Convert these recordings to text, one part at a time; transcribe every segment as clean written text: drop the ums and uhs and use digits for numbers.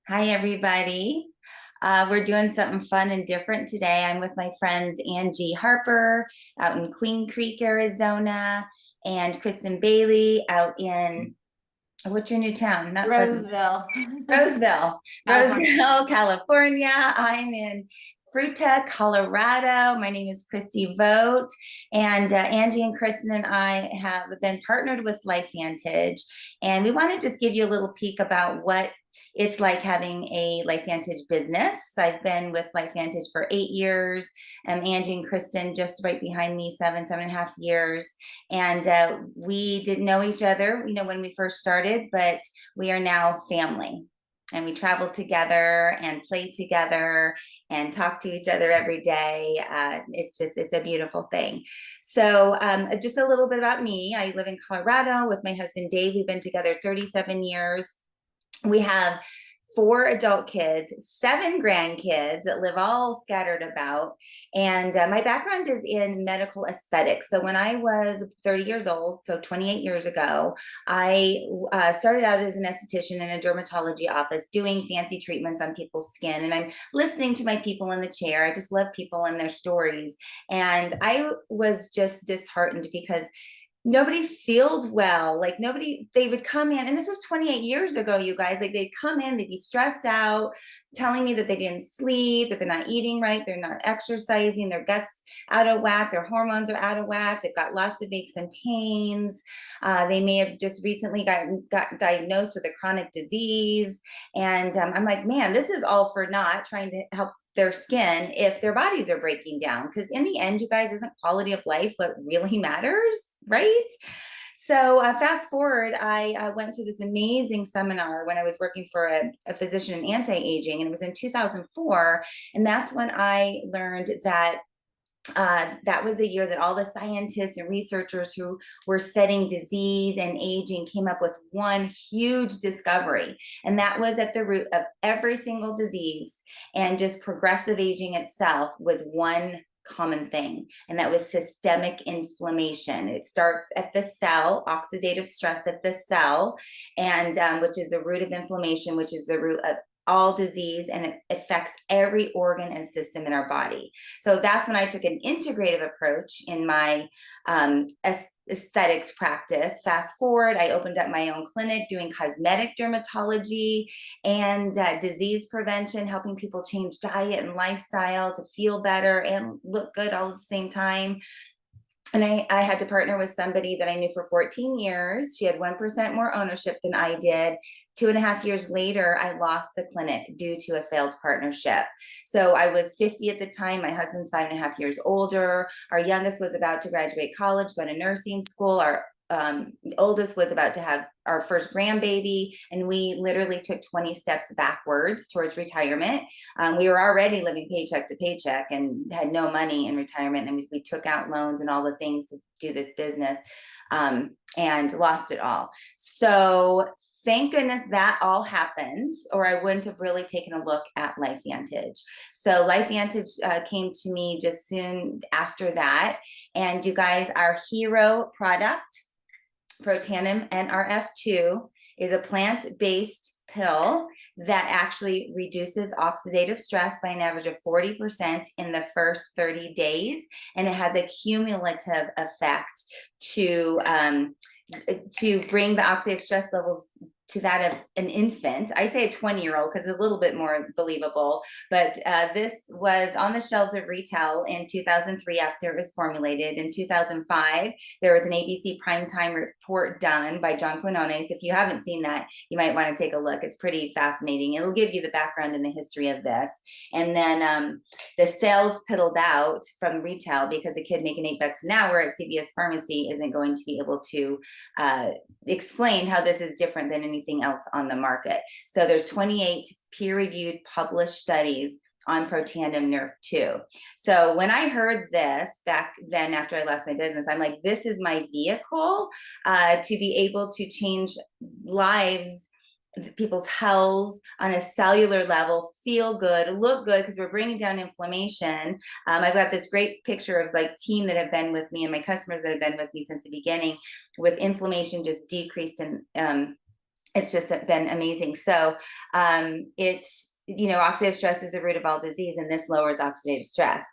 Hi, everybody. We're doing something fun and different today. I'm with my friends Angie Harper out in Queen Creek, Arizona, and Kristen Bailey out in, what's your new town? Not Pleasant, Roseville, Roseville, California. Roseville, California. I'm in Fruta, Colorado. My name is Christy Vogt, and Angie and Kristen and I have been partnered with LifeVantage, and we want to just give you a little peek about what it's like having a LifeVantage business. I've been with LifeVantage for 8 years. Angie and Kristen just right behind me, 7.5 years, and we didn't know each other, when we first started, but we are now family, and we travel together and play together and talk to each other every day. It's a beautiful thing. So just a little bit about me. I live in Colorado with my husband Dave. We've been together 37 years. We have 4 adult kids, 7 grandkids that live all scattered about. And my background is in medical aesthetics. So when I was 30 years old, so 28 years ago, I started out as an esthetician in a dermatology office doing fancy treatments on people's skin. And I'm listening to my people in the chair. I just love people and their stories. And I was just disheartened because nobody feels well. Like nobody, they would come in, and this was 28 years ago, you guys. Like they'd come in, they'd be stressed out, telling me that they didn't sleep, that they're not eating right, they're not exercising, their guts out of whack, their hormones are out of whack, they've got lots of aches and pains. They may have just recently got diagnosed with a chronic disease. And I'm like, man, this is all for not trying to help their skin if their bodies are breaking down. Because in the end, you guys, isn't quality of life what really matters, right? So fast forward, I went to this amazing seminar when I was working for a physician in anti-aging, and it was in 2004. And that's when I learned that that was the year that all the scientists and researchers who were studying disease and aging came up with one huge discovery. And that was at the root of every single disease and just progressive aging itself was one common thing, and that was systemic inflammation. It starts at the cell, oxidative stress at the cell, and which is the root of inflammation, which is the root of all disease, and it affects every organ and system in our body. So that's when I took an integrative approach in my aesthetics practice. Fast forward, I opened up my own clinic doing cosmetic dermatology and disease prevention, helping people change diet and lifestyle to feel better and look good all at the same time. And I had to partner with somebody that I knew for 14 years. She had 1% more ownership than I did. 2.5 years later, I lost the clinic due to a failed partnership. So I was 50 at the time. My husband's 5.5 years older. Our youngest was about to graduate college, go to nursing school. Our oldest was about to have our first grandbaby, and we literally took 20 steps backwards towards retirement. We were already living paycheck to paycheck and had no money in retirement, and we took out loans and all the things to do this business, and lost it all. So thank goodness that all happened, or I wouldn't have really taken a look at LifeVantage. So LifeVantage came to me just soon after that. And you guys, our hero product, Protandim NRF2, is a plant-based pill that actually reduces oxidative stress by an average of 40% in the first 30 days. And it has a cumulative effect to bring the oxidative stress levels to that of an infant. I say a 20-year-old because it's a little bit more believable, but this was on the shelves of retail in 2003 after it was formulated. In 2005, there was an ABC primetime report done by John Quinones. If you haven't seen that, you might want to take a look. It's pretty fascinating. It'll give you the background and the history of this. And then the sales piddled out from retail because a kid making $8 an hour at CVS Pharmacy isn't going to be able to explain how this is different than anything else on the market. So there's 28 peer-reviewed published studies on Protandim Nerve 2. So when I heard this back then after I lost my business, I'm like, this is my vehicle to be able to change lives, people's health on a cellular level, feel good, look good, because we're bringing down inflammation. I've got this great picture of like team that have been with me and my customers that have been with me since the beginning, with inflammation just decreased in it's just been amazing. So it's, oxidative stress is the root of all disease, and this lowers oxidative stress.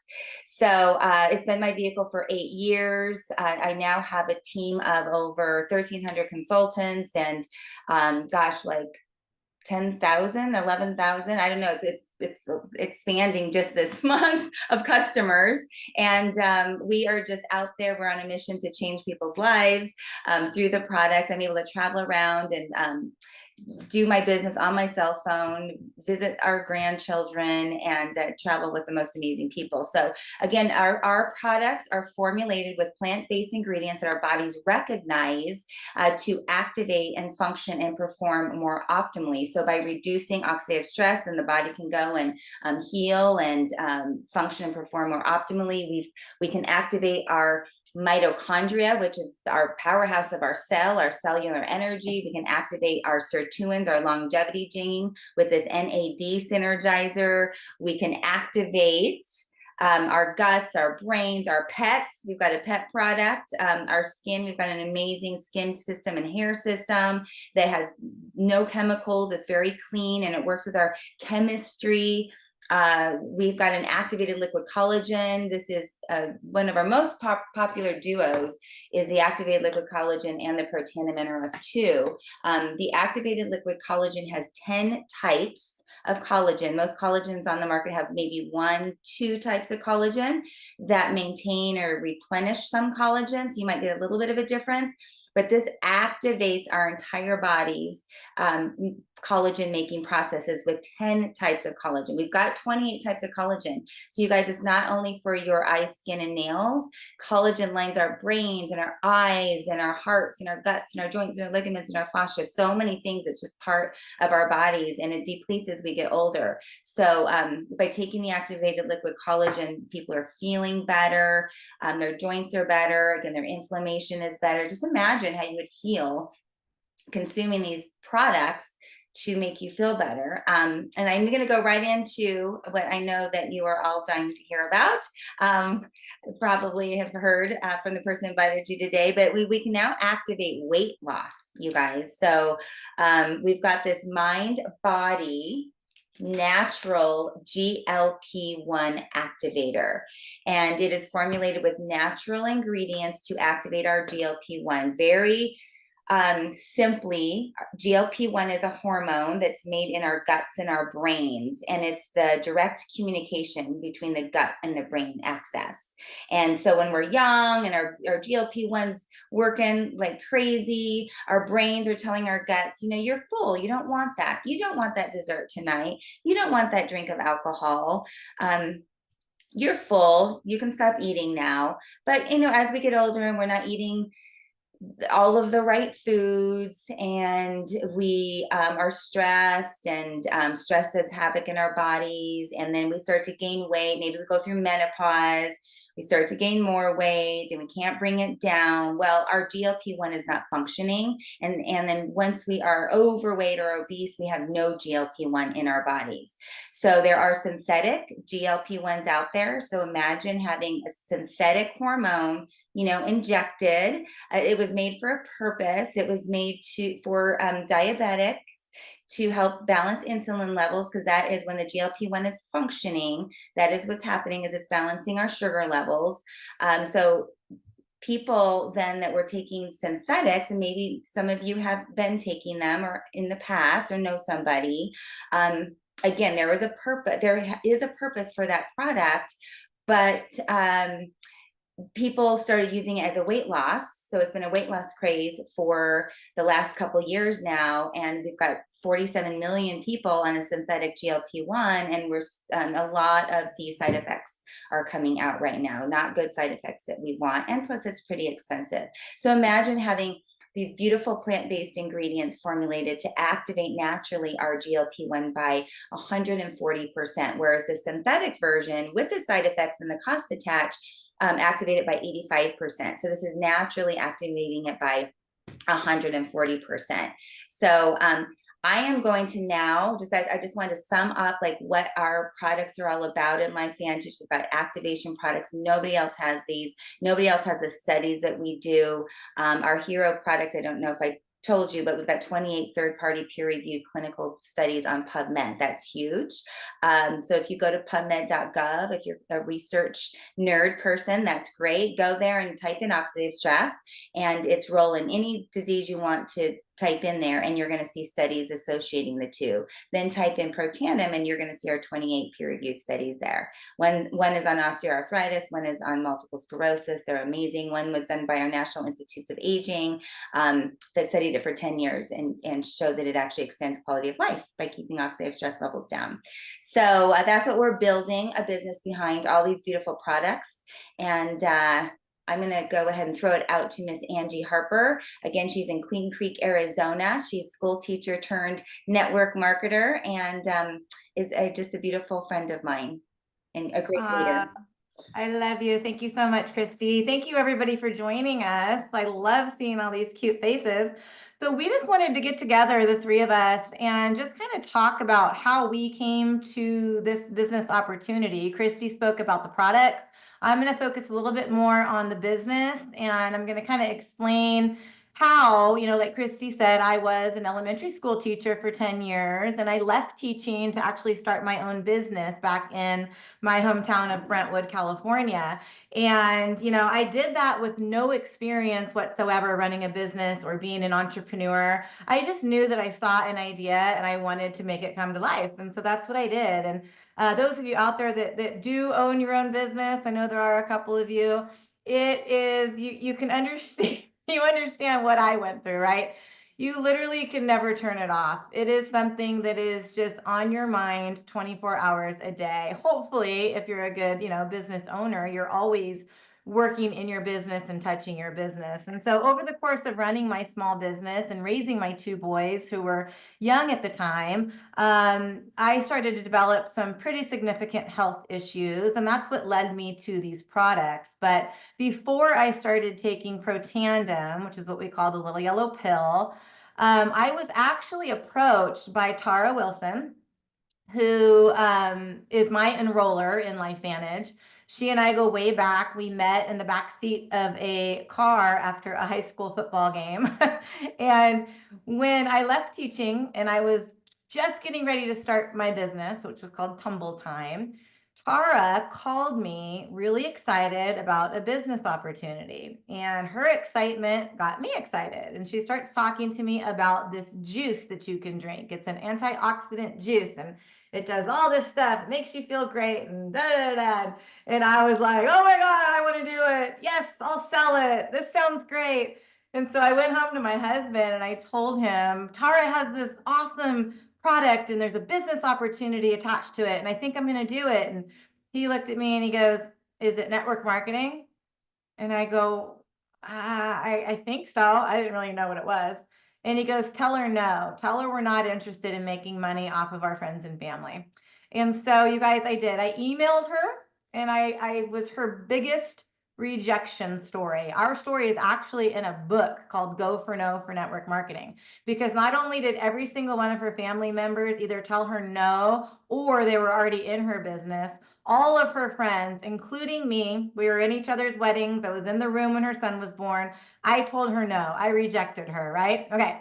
So it's been my vehicle for 8 years. I now have a team of over 1,300 consultants, and gosh, like 10,000, 11,000. I don't know. It's expanding just this month of customers. And we are just out there. We're on a mission to change people's lives through the product. I'm able to travel around and do my business on my cell phone, visit our grandchildren, and travel with the most amazing people. So again, our products are formulated with plant-based ingredients that our bodies recognize to activate and function and perform more optimally. So by reducing oxidative stress, then the body can go and heal and function and perform more optimally. We can activate our mitochondria, which is our powerhouse of our cell, our cellular energy. We can activate our sirtuins, our longevity gene, with this NAD synergizer. We can activate our guts, our brains, our pets. We've got a pet product. Our skin, we've got an amazing skin system and hair system that has no chemicals. It's very clean, and it works with our chemistry. We've got an activated liquid collagen. This is one of our most popular duos, is the activated liquid collagen and the protandim NRF2. The activated liquid collagen has 10 types of collagen. Most collagens on the market have maybe 1-2 types of collagen that maintain or replenish some collagen. So you might get a little bit of a difference, but this activates our entire body's collagen making processes with 10 types of collagen. We've got 28 types of collagen. So you guys, it's not only for your eyes, skin, and nails. Collagen lines our brains and our eyes and our hearts and our guts and our joints and our ligaments and our fascia. So many things. It's just part of our bodies, and it depletes as we get older. So by taking the activated liquid collagen, people are feeling better. Their joints are better. Again, their inflammation is better. Just imagine how you would feel consuming these products to make you feel better. And I'm going to go right into what I know that you are all dying to hear about. Probably have heard from the person who invited you today, but we can now activate weight loss, you guys. So we've got this mind body natural GLP-1 activator, and it is formulated with natural ingredients to activate our GLP-1. Very simply, GLP-1 is a hormone that's made in our guts and our brains, and it's the direct communication between the gut and the brain axis. And so when we're young and our GLP-1's working like crazy, our brains are telling our guts, you're full, you don't want that. You don't want that dessert tonight. You don't want that drink of alcohol. You're full, you can stop eating now. But as we get older and we're not eating all of the right foods, and we are stressed, and stress does havoc in our bodies, and then we start to gain weight. Maybe we go through menopause, we start to gain more weight, and we can't bring it down. Well, our GLP-1 is not functioning, and then once we are overweight or obese, we have no GLP-1 in our bodies. So there are synthetic GLP-1s out there. So imagine having a synthetic hormone injected. It was made for a purpose. It was made for diabetics, to help balance insulin levels, because that is when the GLP-1 is functioning. That is what's happening, is it's balancing our sugar levels. So people then that were taking synthetics, and maybe some of you have been taking them or in the past or know somebody, again, there is a purpose for that product, but people started using it as a weight loss. So it's been a weight loss craze for the last couple of years now. And we've got 47 million people on a synthetic GLP-1. And a lot of the side effects are coming out right now. Not good side effects that we want. And plus it's pretty expensive. So imagine having these beautiful plant-based ingredients formulated to activate naturally our GLP-1 by 140%, whereas the synthetic version with the side effects and the cost attached activate it by 85%. So this is naturally activating it by 140%. So I am going to now, I just wanted to sum up like what our products are all about in LifeVantage. We've got activation products. Nobody else has these. Nobody else has the studies that we do. Our hero product, I don't know if I told you, but we've got 28 third-party peer-reviewed clinical studies on PubMed. That's huge. So if you go to pubmed.gov, if you're a research nerd person, that's great. Go there and type in oxidative stress, and it's rolling. Any disease you want to type in there, and you're going to see studies associating the two. Then type in protandim, and you're going to see our 28 peer-reviewed studies there. One is on osteoarthritis, one is on multiple sclerosis. They're amazing. One was done by our National Institutes of Aging, that studied it for 10 years and showed that it actually extends quality of life by keeping oxidative stress levels down. So that's what we're building, a business behind all these beautiful products. And I'm going to go ahead and throw it out to Miss Angie Harper. Again, she's in Queen Creek, Arizona. She's school teacher turned network marketer, and is just a beautiful friend of mine and a great leader. I love you. Thank you so much, Christy. Thank you, everybody, for joining us. I love seeing all these cute faces. So we just wanted to get together, the three of us, and just kind of talk about how we came to this business opportunity. Christy spoke about the products. I'm going to focus a little bit more on the business, and I'm going to kind of explain how, like Christy said, I was an elementary school teacher for 10 years, and I left teaching to actually start my own business back in my hometown of Brentwood, California. And, I did that with no experience whatsoever running a business or being an entrepreneur. I just knew that I saw an idea and I wanted to make it come to life. And so that's what I did. And those of you out there that do own your own business, I know there are a couple of you, it is, you can understand, you understand what I went through, right? You literally can never turn it off. It is something that is just on your mind 24 hours a day. Hopefully, if you're a good, business owner, you're always working in your business and touching your business. And so over the course of running my small business and raising my two boys who were young at the time, I started to develop some pretty significant health issues, and that's what led me to these products. But before I started taking Protandim, which is what we call the little yellow pill, I was actually approached by Tara Wilson, who is my enroller in LifeVantage. She and I go way back. We met in the back seat of a car after a high school football game. And when I left teaching and I was just getting ready to start my business, which was called Tumble Time, Tara called me really excited about a business opportunity, and her excitement got me excited. And she starts talking to me about this juice that you can drink. It's an antioxidant juice, and it does all this stuff. It makes you feel great, and da da da. And I was like, oh my God, I want to do it. Yes, I'll sell it. This sounds great. And so I went home to my husband and I told him, Tara has this awesome product and there's a business opportunity attached to it, and I think I'm going to do it. And he looked at me and he goes, is it network marketing? And I go, I think so. I didn't really know what it was. And he goes, tell her no. Tell her we're not interested in making money off of our friends and family. And so, you guys, I did. I emailed her, and I was her biggest rejection story. Our story is actually in a book called Go for No for Network Marketing, because not only did every single one of her family members either tell her no or they were already in her business, all of her friends, including me, we were in each other's weddings. I was in the room when her son was born. I told her no. I rejected her, right? Okay.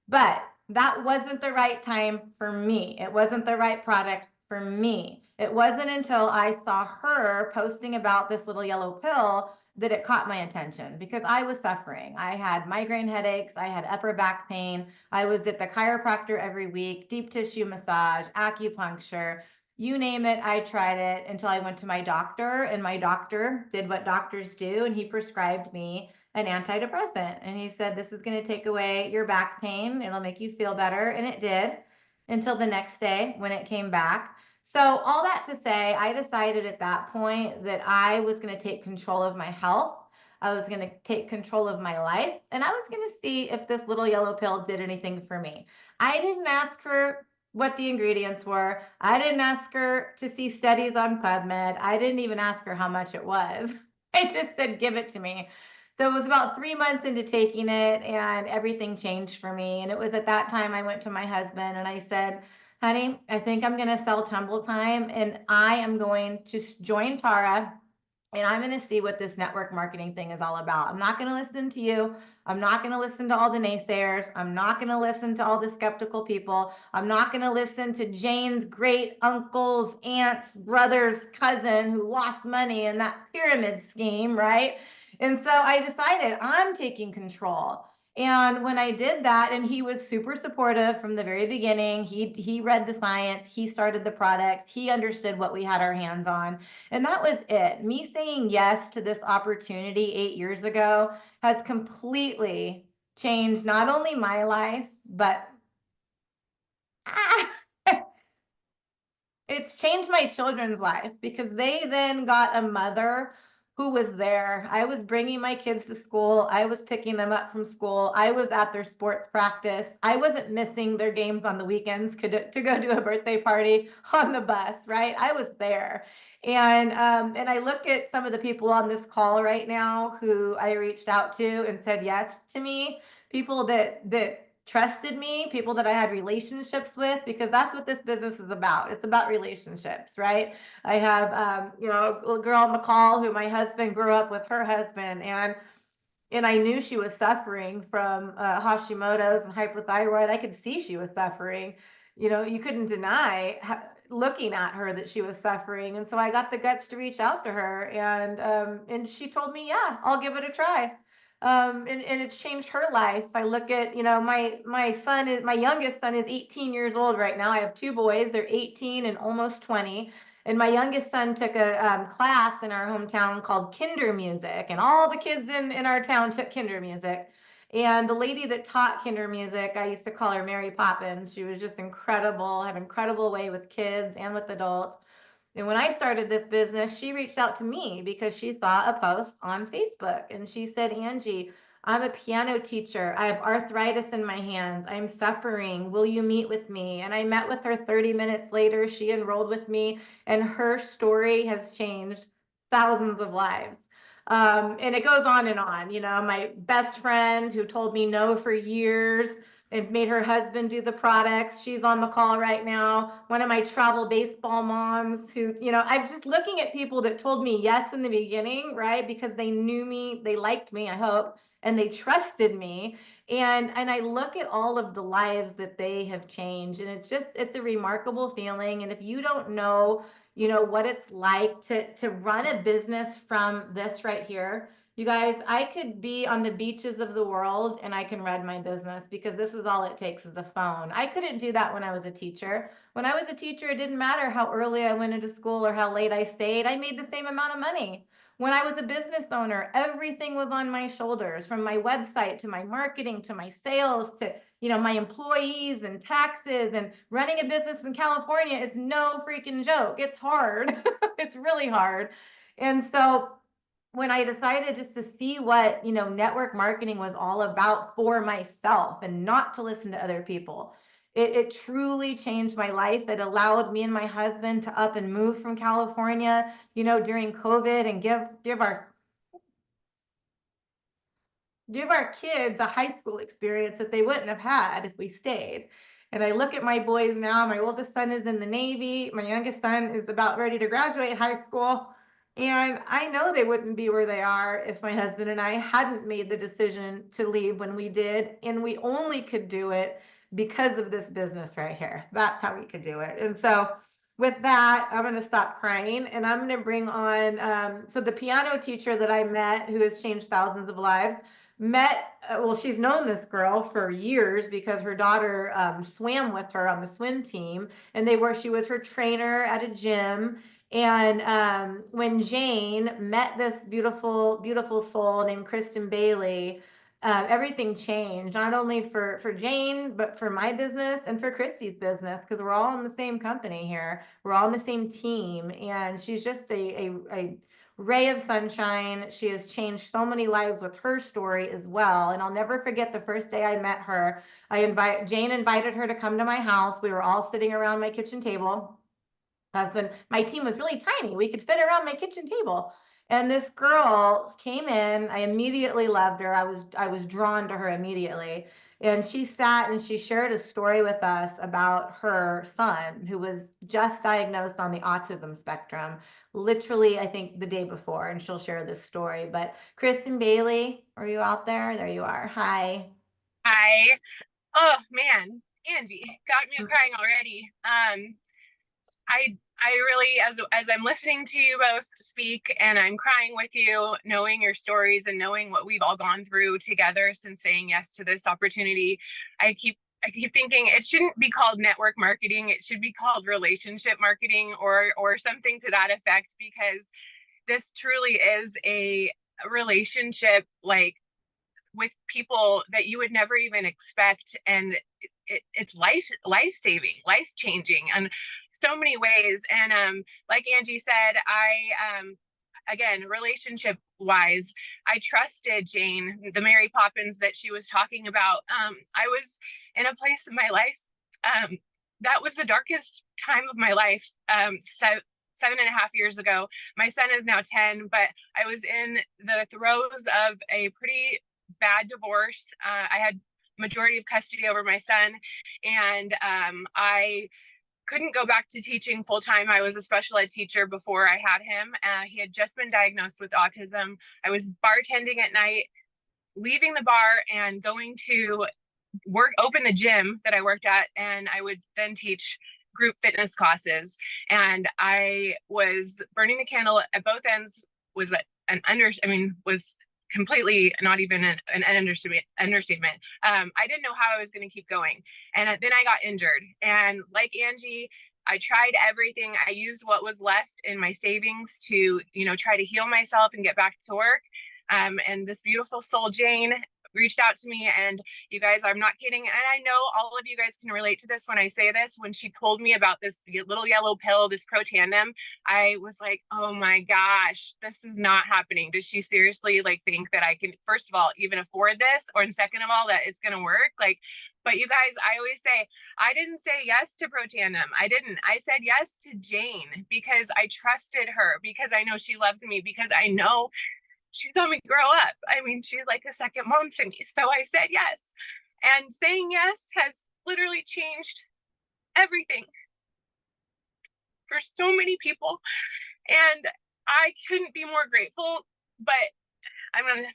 But that wasn't the right time for me. It wasn't the right product for me. It wasn't until I saw her posting about this little yellow pill that it caught my attention, because I was suffering. I had migraine headaches. I had upper back pain. I was at the chiropractor every week, deep tissue massage, acupuncture, you name it, I tried it until I went to my doctor, and my doctor did what doctors do, and he prescribed me an antidepressant. And he said, this is going to take away your back pain. It'll make you feel better. And it did, until the next day when it came back. So all that to say, I decided at that point that I was going to take control of my health. I was going to take control of my life, and I was going to see if this little yellow pill did anything for me. I didn't ask her what the ingredients were. I didn't ask her to see studies on PubMed. I didn't even ask her how much it was. I just said, give it to me. So it was about 3 months into taking it, and everything changed for me. And it was at that time I went to my husband and I said, honey, I think I'm going to sell Tumble Time, and I am going to join Tara and I'm going to see what this network marketing thing is all about. I'm not going to listen to you. I'm not going to listen to all the naysayers. I'm not going to listen to all the skeptical people. I'm not going to listen to Jane's great uncle's aunt's brother's cousin who lost money in that pyramid scheme, right? And so I decided I'm taking control. And when I did that, and he was super supportive from the very beginning, he read the science, he started the products, he understood what we had our hands on. And that was it. Me saying yes to this opportunity 8 years ago has completely changed not only my life, but it's changed my children's life, because they then got a mother who was there. I was bringing my kids to school. I was picking them up from school. I was at their sports practice. I wasn't missing their games on the weekends to go to a birthday party on the bus, right? I was there. And I look at some of the people on this call right now who I reached out to and said yes to me, people that trusted me, people that I had relationships with, because that's what this business is about. It's about relationships, right? I have, a girl on the call who my husband grew up with her husband, and I knew she was suffering from Hashimoto's and hypothyroid. I could see she was suffering. You couldn't deny looking at her that she was suffering, and so I got the guts to reach out to her, and she told me, "Yeah, I'll give it a try." And it's changed her life. I look at, my youngest son is 18 years old right now. I have two boys. They're 18 and almost 20. And my youngest son took a class in our hometown called Kinder Music, and all the kids in our town took Kinder Music. And the lady that taught Kinder Music, I used to call her Mary Poppins. She was just incredible, had an incredible way with kids and with adults. And when I started this business, she reached out to me because she saw a post on Facebook, and she said, "Angie, I'm a piano teacher. I have arthritis in my hands. I'm suffering. Will you meet with me?" And I met with her 30 minutes later. She enrolled with me, and her story has changed thousands of lives. And it goes on and on. My best friend who told me no for years and made her husband do the products. She's on the call right now. One of my travel baseball moms who, I'm just looking at people that told me yes in the beginning, right? Because they knew me, they liked me, I hope, and they trusted me. And I look at all of the lives that they have changed, and it's a remarkable feeling. And if you don't know, what it's like to run a business from this right here, you guys, I could be on the beaches of the world and I can run my business, because this is all it takes is a phone. I couldn't do that when I was a teacher. When I was a teacher, it didn't matter how early I went into school or how late I stayed. I made the same amount of money. When I was a business owner, everything was on my shoulders, from my website to my marketing to my sales to, my employees and taxes, and running a business in California. It's no freaking joke. It's hard. It's really hard. And so when I decided just to see what, network marketing was all about for myself and not to listen to other people, it truly changed my life. It allowed me and my husband to up and move from California, during COVID, and give our kids a high school experience that they wouldn't have had if we stayed. And I look at my boys now. My oldest son is in the Navy. My youngest son is about ready to graduate high school. And I know they wouldn't be where they are if my husband and I hadn't made the decision to leave when we did. And we only could do it because of this business right here. That's how we could do it. And so with that, I'm going to stop crying, and I'm going to bring on, so the piano teacher that I met, who has changed thousands of lives, she's known this girl for years because her daughter swam with her on the swim team, and she was her trainer at a gym. And when Jane met this beautiful, beautiful soul named Kristen Bailey, everything changed, not only for Jane, but for my business and for Christy's business, because we're all in the same company here. We're all in the same team, and she's just a ray of sunshine. She has changed so many lives with her story as well. And I'll never forget the first day I met her. Jane invited her to come to my house. We were all sitting around my kitchen table. That's when my team was really tiny. We could fit around my kitchen table. And this girl came in. I immediately loved her. I was drawn to her immediately. And she sat and she shared a story with us about her son who was just diagnosed on the autism spectrum, literally, I think the day before, and she'll share this story. But Kristen Bailey, are you out there? There you are. Hi. I, oh man, Angie got me crying already. I really, as I'm listening to you both speak and I'm crying with you, knowing your stories and knowing what we've all gone through together since saying yes to this opportunity, I keep thinking it shouldn't be called network marketing. It should be called relationship marketing or something to that effect, because this truly is a relationship, like, with people that you would never even expect, and it's life saving, life changing in so many ways. And like Angie said, I again, relationship wise, I trusted Jane, the Mary Poppins that she was talking about. I was in a place in my life that was the darkest time of my life. 7.5 years ago. My son is now 10, but I was in the throes of a pretty bad divorce. I had majority of custody over my son, and I couldn't go back to teaching full time. I was a special ed teacher before I had him. He had just been diagnosed with autism. I was bartending at night, leaving the bar and going to open the gym that I worked at, and I would then teach group fitness classes. And I was burning the candle at both ends. Was was completely not even an understatement. I didn't know how I was going to keep going. And then I got injured. And like Angie, I tried everything. I used what was left in my savings to, try to heal myself and get back to work. And this beautiful soul, Jane, reached out to me, and you guys, I'm not kidding. And I know all of you guys can relate to this when I say this. When she told me about this little yellow pill, this Protandim, I was like, oh my gosh, this is not happening. Does she seriously think that I can, first of all, even afford this? Or second of all, that it's going to work? But you guys, I always say, I didn't say yes to Protandim. I didn't. I said yes to Jane because I trusted her, because I know she loves me, because I know she saw me grow up. I mean, she's like a second mom to me. So I said yes. And saying yes has literally changed everything for so many people. And I couldn't be more grateful, but I'm going to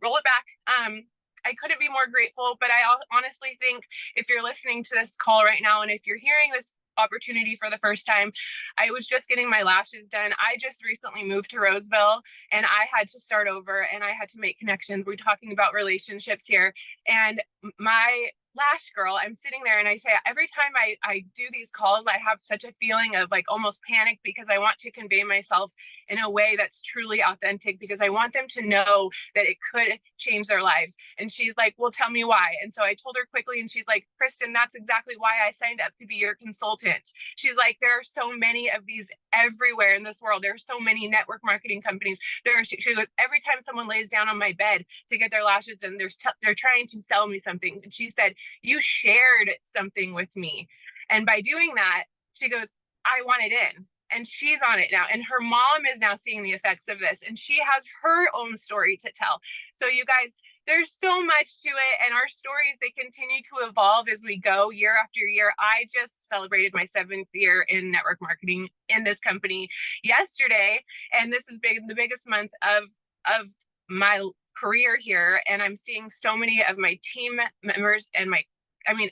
roll it back. I couldn't be more grateful, but I honestly think if you're listening to this call right now, and if you're hearing this opportunity for the first time, I was just getting my lashes done. I just recently moved to Roseville, and I had to start over, and I had to make connections. We're talking about relationships here. And my lash girl, I'm sitting there and I say, every time I do these calls, I have such a feeling of almost panic, because I want to convey myself in a way that's truly authentic, because I want them to know that it could change their lives. And she's like, well, tell me why. And so I told her quickly, and she's like, Kristen, that's exactly why I signed up to be your consultant. She's like, there are so many of these everywhere in this world. There are so many network marketing companies. She goes, every time someone lays down on my bed to get their lashes and they're trying to sell me something. And she said, you shared something with me. And by doing that, she goes, I want it in. And she's on it now. And her mom is now seeing the effects of this. And she has her own story to tell. So you guys, there's so much to it. And our stories, they continue to evolve as we go year after year. I just celebrated my 7th year in network marketing in this company yesterday. And this has been the biggest month of my career here. And I'm seeing so many of my team members and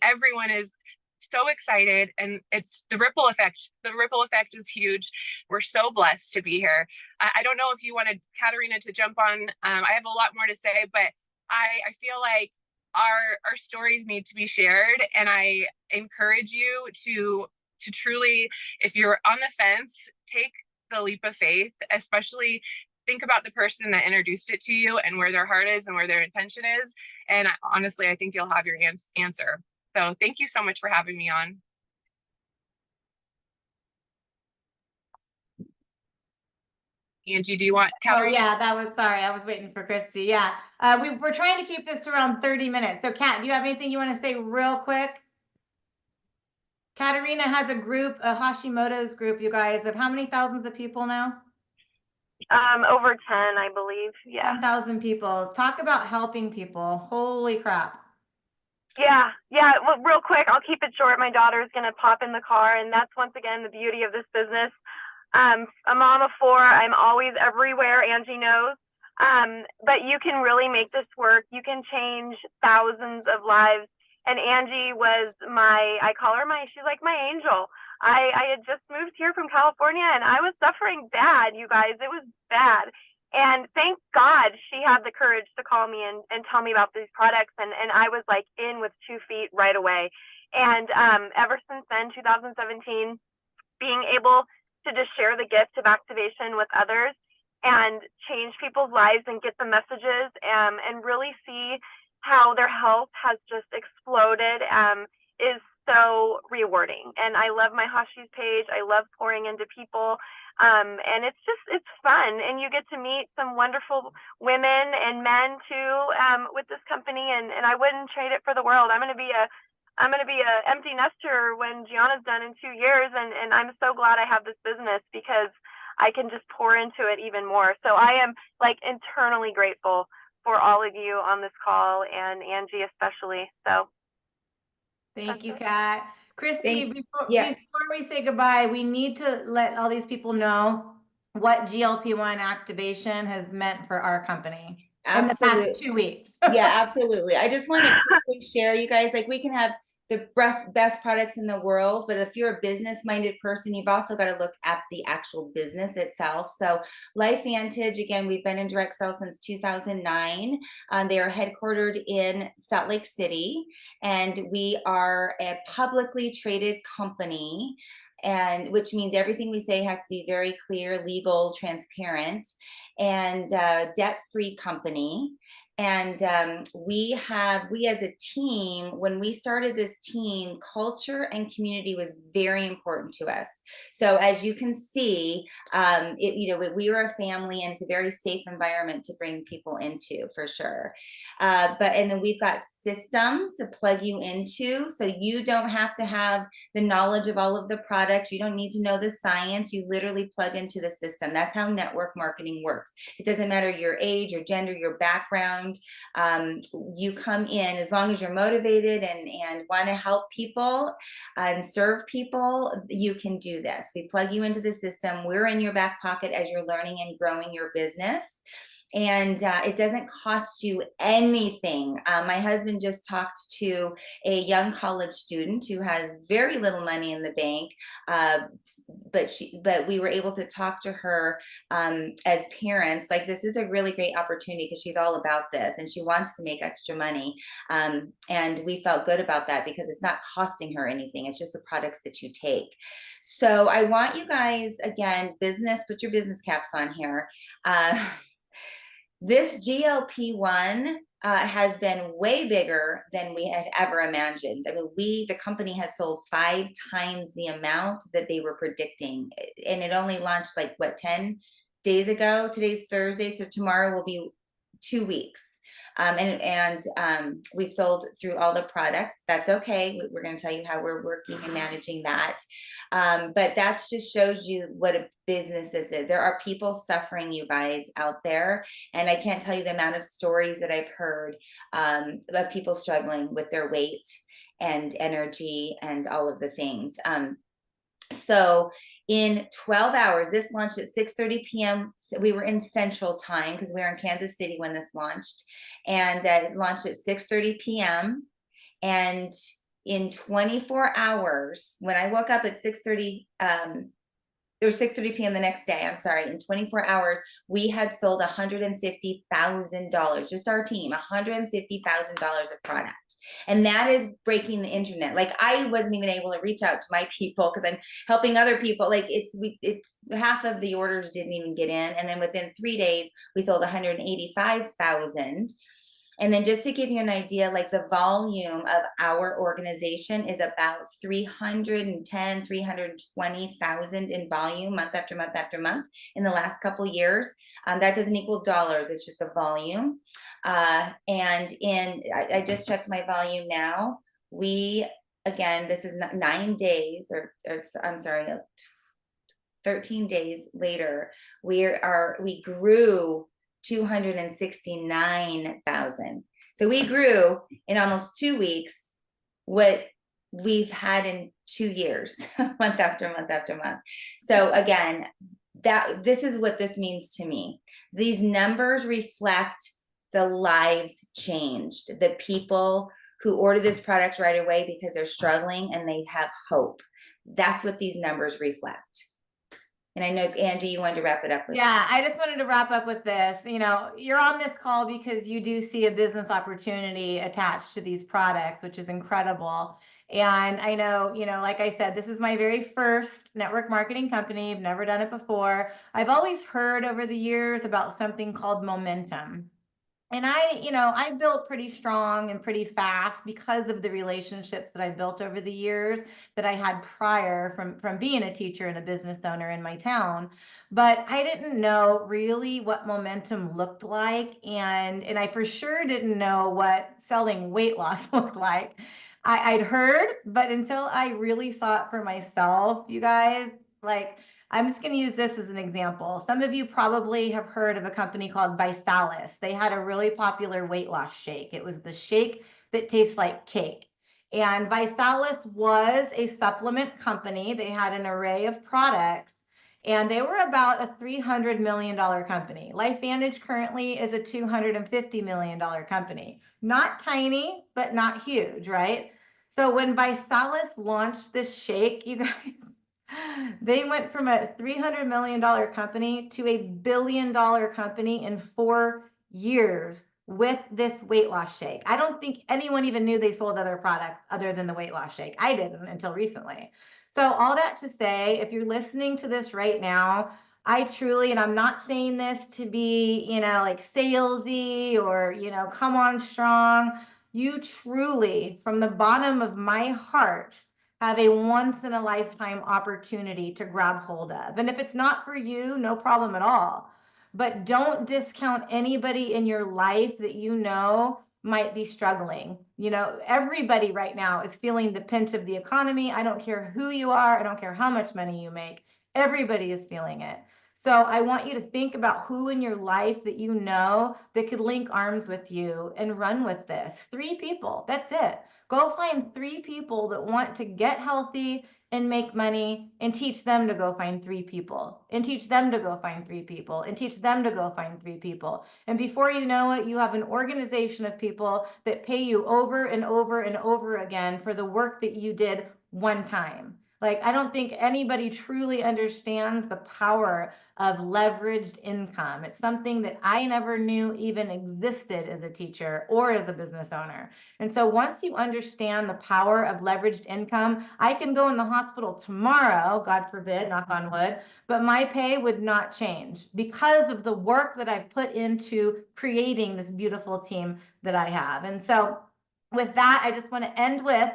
everyone is so excited, and it's the ripple effect. The ripple effect is huge. We're so blessed to be here. I don't know if you wanted Katarina to jump on. I have a lot more to say, but I feel like our stories need to be shared, and I encourage you to truly, if you're on the fence, take the leap of faith. Especially think about the person that introduced it to you and where their heart is and where their intention is. And honestly, I think you'll have your answer. So thank you so much for having me on. Angie, do you want Katarina? Oh yeah, sorry, I was waiting for Christy. Yeah, we're trying to keep this to around 30 minutes. So Kat, do you have anything you want to say real quick? Katarina has a group, a Hashimoto's group, you guys, of how many thousands of people now? Over 10, I believe. Yeah. 10,000 people. Talk about helping people. Holy crap. Yeah. Well, real quick, I'll keep it short. My daughter's gonna pop in the car, and that's once again the beauty of this business. A mom of four. I'm always everywhere. Angie knows. But you can really make this work. You can change thousands of lives. And Angie was I call her she's like my angel. I had just moved here from California, and I was suffering bad, you guys. It was bad. And thank God she had the courage to call me and tell me about these products. And I was like in with 2 feet right away. And ever since then, 2017, being able to just share the gift of activation with others and change people's lives and get the messages and really see how their health has just exploded is so rewarding. And I love my Hashi's page. I love pouring into people. And it's fun. And you get to meet some wonderful women and men too with this company. And I wouldn't trade it for the world. I'm going to be a empty nester when Gianna's done in 2 years. And I'm so glad I have this business because I can just pour into it even more. So I am like internally grateful for all of you on this call and Angie especially. So Thank you, Kat. Christy, before we say goodbye, we need to let all these people know what GLP-1 activation has meant for our company in the past 2 weeks. Yeah, absolutely. I just want to quickly share, you guys, like we can have the best products in the world, but if you're a business-minded person, you've also got to look at the actual business itself. So LifeVantage, again, we've been in direct sales since 2009. They are headquartered in Salt Lake City, and we are a publicly traded company, and which means everything we say has to be very clear, legal, transparent, and debt-free company. And we as a team, when we started this team, culture and community was very important to us. So as you can see, we were a family, and it's a very safe environment to bring people into, for sure. And then we've got systems to plug you into, so you don't have to have the knowledge of all of the products. You don't need to know the science. You literally plug into the system. That's how network marketing works. It doesn't matter your age, your gender, your background. You come in as long as you're motivated and want to help people and serve people. You can do this. We plug you into the system. We're in your back pocket as you're learning and growing your business. And it doesn't cost you anything. My husband just talked to a young college student who has very little money in the bank, but we were able to talk to her as parents. Like, this is a really great opportunity because she's all about this and she wants to make extra money. And we felt good about that because it's not costing her anything. It's just the products that you take. So I want you guys, again, put your business caps on here. This GLP-1 has been way bigger than we had ever imagined. I mean, the company has sold 5 times the amount that they were predicting. And it only launched like, 10 days ago? Today's Thursday, so tomorrow will be 2 weeks. We've sold through all the products. That's okay. We're going to tell you how we're working and managing that. But that just shows you what a business this is. There are people suffering, you guys, out there. And I can't tell you the amount of stories that I've heard of people struggling with their weight and energy and all of the things. So in 12 hours, this launched at 6:30 p.m. We were in Central Time because we were in Kansas City when this launched. And it launched at 6:30 p.m. And in 24 hours, when I woke up at 6:30, it was 6:30 p.m. the next day, I'm sorry, in 24 hours, we had sold $150,000, just our team, $150,000 of product. And that is breaking the internet. Like, I wasn't even able to reach out to my people because I'm helping other people. Like, it's half of the orders didn't even get in. And then within 3 days, we sold 185,000. And then just to give you an idea, like, the volume of our organization is about 310, 320,000 in volume month after month after month in the last couple of years. That doesn't equal dollars, it's just the volume. I just checked my volume now. This is 9 days, or I'm sorry, 13 days later, we grew 269,000. So we grew in almost 2 weeks what we've had in 2 years, month after month after month. So again, this is what this means to me. These numbers reflect the lives changed, the people who order this product right away because they're struggling and they have hope. That's what these numbers reflect. And I know, Angie, you wanted to wrap it up with. Yeah, I just wanted to wrap up with this. You know, you're on this call because you do see a business opportunity attached to these products, which is incredible. And I know, you know, like I said, this is my very first network marketing company. I've never done it before. I've always heard over the years about something called momentum. And I built pretty strong and pretty fast because of the relationships that I've built over the years that I had prior from being a teacher and a business owner in my town. But I didn't know really what momentum looked like. And I for sure didn't know what selling weight loss looked like. I'd heard, but until I really saw it for myself, you guys, like, I'm just going to use this as an example. Some of you probably have heard of a company called Visalis. They had a really popular weight loss shake. It was the shake that tastes like cake. And Visalis was a supplement company. They had an array of products, and they were about a $300 million company. LifeVantage currently is a $250 million company. Not tiny, but not huge, right? So when Visalis launched this shake, you guys, they went from a $300 million company to a $1 billion company in 4 years with this weight loss shake. I don't think anyone even knew they sold other products other than the weight loss shake. I didn't until recently. So all that to say, if you're listening to this right now, I truly, and I'm not saying this to be, like salesy or, come on strong. You truly, from the bottom of my heart, have a once in a lifetime opportunity to grab hold of. And if it's not for you, no problem at all. But don't discount anybody in your life that you know might be struggling. Everybody right now is feeling the pinch of the economy. I don't care who you are. I don't care how much money you make. Everybody is feeling it. So I want you to think about who in your life that you know that could link arms with you and run with this. 3 people, that's it. Go find 3 people that want to get healthy and make money, and teach them to go find 3 people, and teach them to go find 3 people, and teach them to go find 3 people. And before you know it, you have an organization of people that pay you over and over and over again for the work that you did one time. Like, I don't think anybody truly understands the power of leveraged income. It's something that I never knew even existed as a teacher or as a business owner. And so once you understand the power of leveraged income, I can go in the hospital tomorrow, God forbid, knock on wood, but my pay would not change because of the work that I've put into creating this beautiful team that I have. And so with that, I just want to end with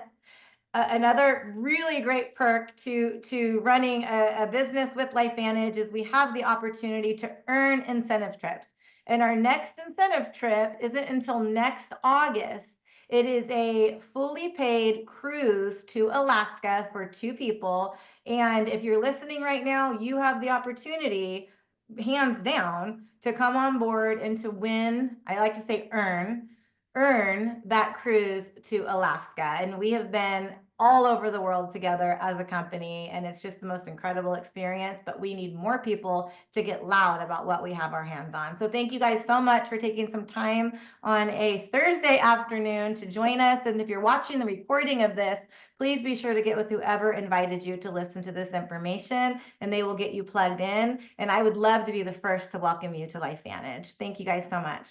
another really great perk to running a business with LifeVantage is we have the opportunity to earn incentive trips. And our next incentive trip isn't until next August. It is a fully paid cruise to Alaska for 2 people. And if you're listening right now, you have the opportunity, hands down, to come on board and to win, I like to say earn that cruise to Alaska. And we have been all over the world together as a company, and it's just the most incredible experience, but we need more people to get loud about what we have our hands on. So thank you guys so much for taking some time on a Thursday afternoon to join us. And if you're watching the recording of this, please be sure to get with whoever invited you to listen to this information, and they will get you plugged in. And I would love to be the first to welcome you to LifeVantage. Thank you guys so much.